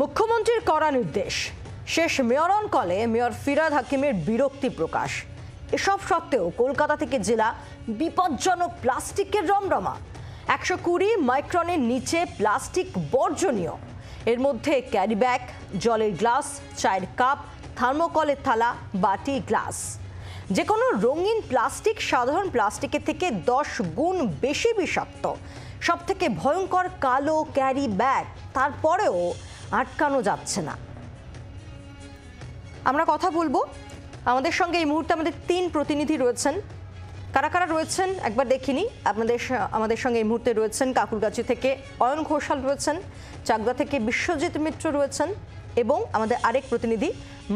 মুখ্যমন্ত্রীর কড়া নির্দেশ, শেষ মেয়রন কলে মেয়র ফিরহাদ হাকিমের বিরক্তি প্রকাশ। এসব সত্ত্বেও কলকাতা থেকে জেলা বিপজ্জনক প্লাস্টিকের রমরমা। 120 মাইক্রনের নিচে প্লাস্টিক বর্জনীয়। এর মধ্যে ক্যারি ব্যাগ, জলের গ্লাস, চায়ের কাপ, থার্মোকলের থালা, বাটি, গ্লাস। যে কোনো রঙিন প্লাস্টিক সাধারণ প্লাস্টিকের থেকে 10 গুণ বেশি বিষাক্ত। সব থেকে ভয়ঙ্কর কালো ক্যারি ব্যাগ, তারপরেও আটকানো যাচ্ছে না। আমরা কথা বলবো, আমাদের সঙ্গে এই মুহূর্তে আমাদের 3 প্রতিনিধি রয়েছেন। কারা কারা রয়েছেন একবার দেখিনি। আমাদের সঙ্গে এই মুহূর্তে রয়েছেন কাকুরগাছি থেকে অয়ন ঘোষাল রয়েছেন, চাকদা থেকে বিশ্বজিৎ মিত্র রয়েছেন এবং আমাদের আরেক প্রতিনিধি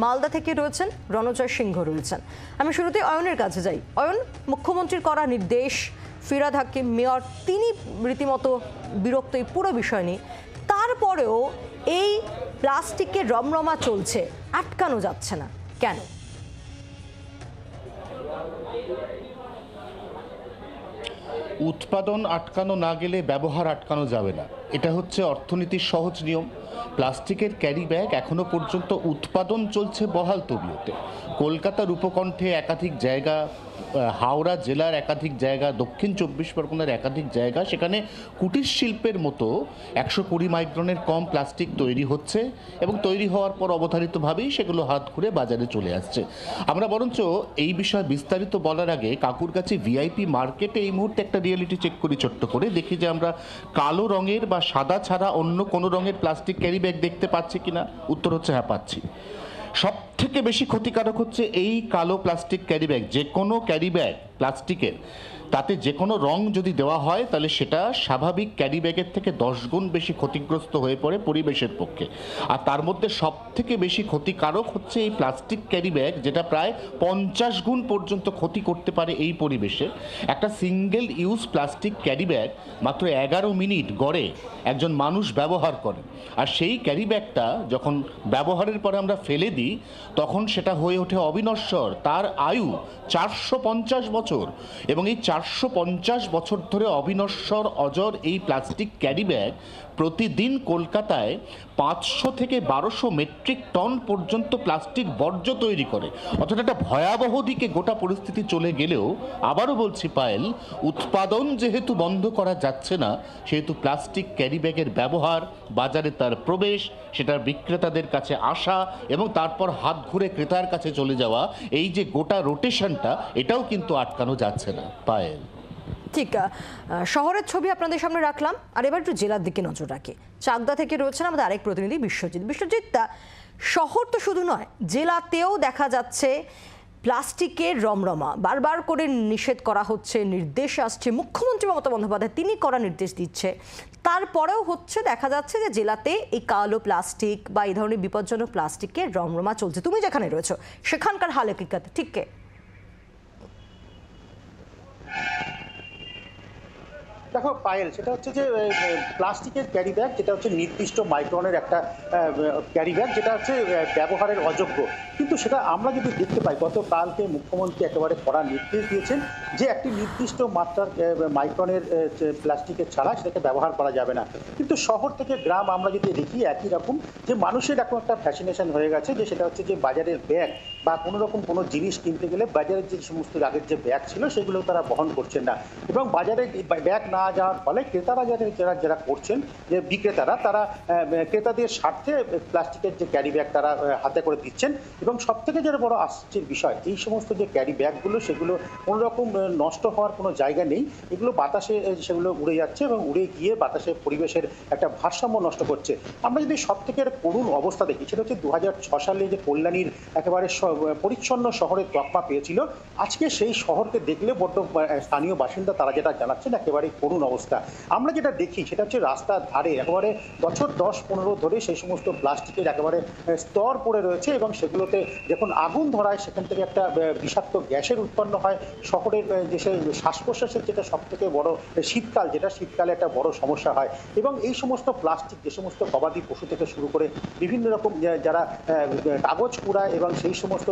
মালদা থেকে রয়েছেন রণজয় সিংহ রয়েছেন। আমি শুরুতে অয়নের কাছে যাই। অয়ন, মুখ্যমন্ত্রীর করা নির্দেশ, ফিরহাদ হাকিম মেয়র তিনি রীতিমতো বিরক্ত এই পুরো বিষয় নিয়ে, তারপরেও এই প্লাস্টিকের রমরমা চলছে, আটকানো যাচ্ছে না কেন? উৎপাদন আটকানো না গেলে ব্যবহার আটকানো যাবে না, এটা হচ্ছে অর্থনীতির সহজ নিয়ম। প্লাস্টিকের ক্যারি ব্যাগ এখনো পর্যন্ত উৎপাদন চলছে বহাল তবিয়তে। কলকাতার উপকণ্ঠে একাধিক জায়গা, হাওড়া জেলার একাধিক জায়গা, দক্ষিণ 24 পরগনার একাধিক জায়গা, সেখানে কুটির শিল্পের মতো 120 মাইক্রনের কম প্লাস্টিক তৈরি হচ্ছে এবং তৈরি হওয়ার পর অবধারিতভাবেই সেগুলো হাত ঘুরে বাজারে চলে আসছে। আমরা বরঞ্চ এই বিষয়ে বিস্তারিত বলার আগে কাকুরগাছি ভিআইপি মার্কেটে এই মুহূর্তে একটা রিয়েলিটি চেক করি ছোট্ট করে, দেখি যে আমরা কালো রঙের বা সাদা ছাড়া অন্য কোনো রঙের প্লাস্টিক ক্যারি ব্যাগ দেখতে পাচ্ছি কিনা। উত্তর হচ্ছে হ্যাঁ, পাচ্ছি। সব থেকে বেশি ক্ষতিকারক হচ্ছে এই কালো প্লাস্টিক ক্যারি ব্যাগ। যে কোনো ক্যারি ব্যাগ প্লাস্টিকের, তাতে যে কোনো রং যদি দেওয়া হয় তাহলে সেটা স্বাভাবিক ক্যারি ব্যাগের থেকে 10 গুণ বেশি ক্ষতিগ্রস্ত হয়ে পড়ে পরিবেশের পক্ষে। আর তার মধ্যে সব থেকে বেশি ক্ষতিকারক হচ্ছে এই প্লাস্টিক ক্যারি ব্যাগ, যেটা প্রায় 50 গুণ পর্যন্ত ক্ষতি করতে পারে এই পরিবেশে। একটা single use plastic carry bag মাত্র 11 মিনিট গড়ে একজন মানুষ ব্যবহার করে। আর সেই ক্যারি ব্যাগটা যখন ব্যবহারের পরে আমরা ফেলে দিই, তখন সেটা হয়ে ওঠে অবিনশ্বর। তার আয়ু 450 বছর, এবং এই 450 বছর ধরে অবিনশ্বর অজর এই প্লাস্টিক ক্যারি ব্যাগ প্রতিদিন কলকাতায় 500 থেকে 1200 মেট্রিক টন পর্যন্ত প্লাস্টিক বর্জ্য তৈরি করে। অর্থাৎ একটা ভয়াবহ দিকে গোটা পরিস্থিতি চলে গেলেও, আবারও বলছি পায়েল, উৎপাদন যেহেতু বন্ধ করা যাচ্ছে না, সেহেতু প্লাস্টিক ক্যারি ব্যাগের ব্যবহার, বাজারে তার প্রবেশ, সেটার বিক্রেতাদের কাছে আসা এবং তারপর হাত ঘুরে ক্রেতার কাছে চলে যাওয়া, এই যে গোটা রোটেশনটা, এটাও কিন্তু আটকানো যাচ্ছে না পায়েল। ঠিক, শহরের ছবি আপনাদের সামনে রাখলাম। আর এবার একটু জেলার দিকে নজর রাখি। চাকদা থেকে রয়েছেন আমাদের আরেক প্রতিনিধি বিশ্বজিৎ। শহর তো শুধু নয়, জেলাতেও দেখা যাচ্ছে প্লাস্টিকের রমরমা। বারবার করে নিষেধ করা হচ্ছে, নির্দেশ আসছে, মুখ্যমন্ত্রী মমতা বন্দ্যোপাধ্যায় তিনি করা নির্দেশ দিচ্ছে, তারপরেও হচ্ছে দেখা যাচ্ছে যে জেলাতে এই কালো প্লাস্টিক বা এই ধরনের বিপজ্জনক প্লাস্টিকের রমরমা চলছে। তুমি যেখানে রয়েছো সেখানকার হাল হকিকত ঠিক কে? দেখো পায়েল, সেটা হচ্ছে যে প্লাস্টিকের ক্যারি ব্যাগ, যেটা হচ্ছে নির্দিষ্ট মাইক্রনের একটা ক্যারি ব্যাগ, যেটা হচ্ছে ব্যবহারের অযোগ্য। কিন্তু সেটা আমরা যদি দেখতে পাই, গতকালকে মুখ্যমন্ত্রী একেবারে কড়া নির্দেশ দিয়েছেন যে একটি নির্দিষ্ট মাত্রার মাইক্রনের প্লাস্টিকের ছাড়া সেটাকে ব্যবহার করা যাবে না। কিন্তু শহর থেকে গ্রাম আমরা যদি দেখি একই রকম, যে মানুষের এখন একটা ফ্যাসিনেশন হয়ে গেছে, যে সেটা হচ্ছে যে বাজারের ব্যাগ বা কোনো রকম কোনো জিনিস কিনতে গেলে বাজারের যে সমস্ত আগের যে ব্যাগ ছিল সেগুলো তারা বহন করছেন না, এবং বাজারে ব্যাগ না যাওয়ার ফলে ক্রেতারা যারা করছেন, যে বিক্রেতারা, তারা ক্রেতাদের স্বার্থে প্লাস্টিকের যে ক্যারি ব্যাগ তারা হাতে করে দিচ্ছেন। এবং সব থেকে যেটা বড় আশ্চর্যের বিষয়, এই সমস্ত যে ক্যারি ব্যাগগুলো, সেগুলো কোনো রকম নষ্ট হওয়ার কোনো জায়গা নেই। এগুলো বাতাসে সেগুলো উড়ে যাচ্ছে এবং উড়ে গিয়ে বাতাসে পরিবেশের একটা ভারসাম্য নষ্ট করছে। আমরা যদি সব থেকে করুণ অবস্থা দেখি, সেটা হচ্ছে 2006 সালে যে কল্যাণীর একেবারে পরিচ্ছন্ন শহরের তকমা পেয়েছিল, আজকে সেই শহরকে দেখলে বড্ড স্থানীয় বাসিন্দা তারা যেটা জানাচ্ছেন, একেবারে করুণ অবস্থা। আমরা যেটা দেখি সেটা হচ্ছে রাস্তার ধারে একেবারে বছর 10-15 ধরে সেই সমস্ত প্লাস্টিকের একেবারে স্তর পড়ে রয়েছে, এবং সেগুলোতে যখন আগুন ধরায় সেখান থেকে একটা বিষাক্ত গ্যাসের উৎপন্ন হয়। শহরের যে শ্বাস প্রশ্বাসের যেটা সব থেকে বড় শীতকাল, যেটা শীতকালে একটা বড় সমস্যা হয়। এবং এই সমস্ত প্লাস্টিক, যে সমস্ত গবাদি পশু থেকে শুরু করে বিভিন্ন রকম যারা কাগজ কুড়ায়, এবং সেই সমস্ত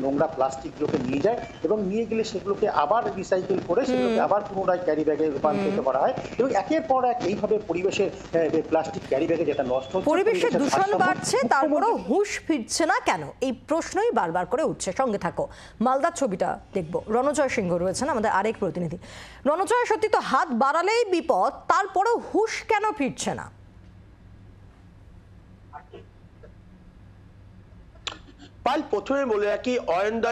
নোংরা প্লাস্টিকগুলোকে নিয়ে যায়, এবং নিয়ে গেলে সেগুলোকে আবার রিসাইকেল করে সেগুলোকে আবার পুনরায় ক্যারি ব্যাগে রূপান্তর রূপান্তরিত করা হয় এবং একের পর এক এইভাবে পরিবেশের প্লাস্টিক ক্যারি ব্যাগে যেটা নষ্ট হচ্ছে, পরিবেশের দূষণ বাড়ছে, তারপরেও হুঁশ ফিরছে না কেন, এই প্রশ্নই বারবার করে উঠছে। সঙ্গে থাকো, মালদার ছবিটা দেখবো। রণজয় সিংহ রয়েছেন আমাদের আরেক প্রতিনিধি। রণজয়, সত্যি তো হাত বাড়ালেই বিপদ, তারপরেও হুঁশ কেন ফিরছে না? পাল, প্রথমে বলে রাখি, অয়নদা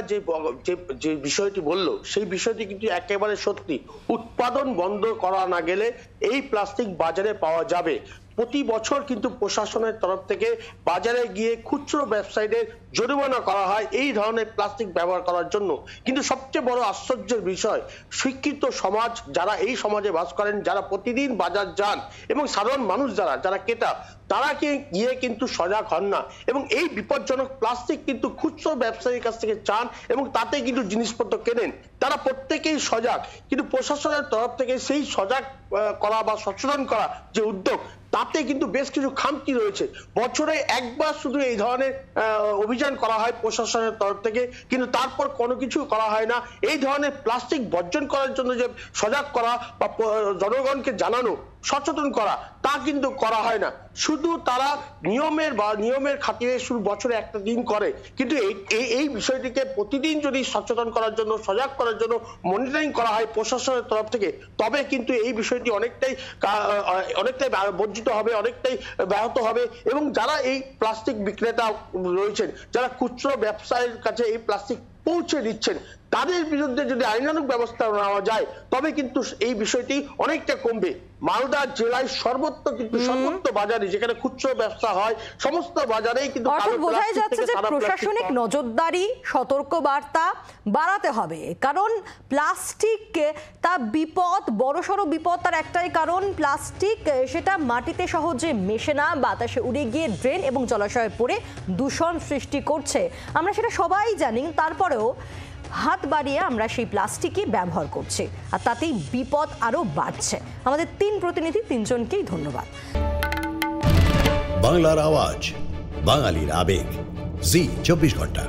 যে বিষয়টি বলল সেই বিষয়টি কিন্তু একেবারে সত্যি। উৎপাদন বন্ধ করা না গেলে এই প্লাস্টিক বাজারে পাওয়া যাবে। প্রতি বছর কিন্তু প্রশাসনের তরফ থেকে বাজারে গিয়ে খুচরো ব্যবসায়ীদের জরিমানা করা হয় এই ধরনের প্লাস্টিক ব্যবহার করার জন্য। কিন্তু সবচেয়ে বড় আশ্চর্যের বিষয়, শিক্ষিত সমাজ যারা এই সমাজে বাস করেন, যারা প্রতিদিন বাজার যান এবং সাধারণ মানুষ যারা ক্রেতা, তারা গিয়ে কিন্তু সজাগ হন না এবং এই বিপজ্জনক প্লাস্টিক কিন্তু খুচরো ব্যবসায়ীর কাছ থেকে চান এবং তাতে কিন্তু জিনিসপত্র কেনেন। তারা প্রত্যেকেই সজাগ, কিন্তু প্রশাসনের তরফ থেকে সেই সজাগ করা বা সচেতন করা যে উদ্যোগ, তাতে কিন্তু বেশ কিছু খামতি রয়েছে। বছরে একবার শুধু এই ধরনের অভিযান করা হয় প্রশাসনের তরফ থেকে, কিন্তু তারপর কোনো কিছু করা হয় না। এই ধরনের প্লাস্টিক বর্জন করার জন্য যে সজাগ করা বা জনগণকে জানানো, সচেতন করা, তা কিন্তু করা হয় না। শুধু তারা নিয়মের খাতিরে শুধু বছরে একটা দিন করে, কিন্তু এই বিষয়টিকে প্রতিদিন যদি সচেতন করার জন্য, সজাগ করার জন্য মনিটরিং করা হয় প্রশাসনের তরফ থেকে, তবে কিন্তু এই বিষয়টি অনেকটাই বর্জিত হবে, অনেকটাই ব্যাহত হবে। এবং যারা এই প্লাস্টিক বিক্রেতা রয়েছেন, যারা খুচরো ব্যবসায়ীর কাছে এই প্লাস্টিক পৌঁছে দিচ্ছেন, তাদের বিরুদ্ধে যদি আইনানুগ ব্যবস্থা নেওয়া যায়, তবে কিন্তু এই বিষয়টি অনেকটা কমবে। মালদা জেলায় সর্বত্র বাজারে যেখানে খুচরো ব্যবসা হয়, সমস্ত বাজারেই কিন্তু বোঝাই যাচ্ছে যে প্রশাসনিক নজরদারি, সতর্ক বার্তা বাড়াতে হবে। কারণ প্লাস্টিক তা বিপদ, বড়সড় বিপদ। তার একটাই কারণ, প্লাস্টিক সেটা মাটিতে সহজে মেশে না, বাতাসে উড়ে গিয়ে ড্রেন এবং জলাশয়ে পড়ে দূষণ সৃষ্টি করছে। আমরা সেটা সবাই জানি, তারপরেও হাত বাড়িয়ে আমরা সেই প্লাস্টিকই ব্যবহার করছি, আর তাতেই বিপদ আরো বাড়ছে। আমাদের তিন প্রতিনিধি, তিনজনকেই ধন্যবাদ। বাংলার আওয়াজ, বাঙালির আবেগ, জি 24 ঘন্টা।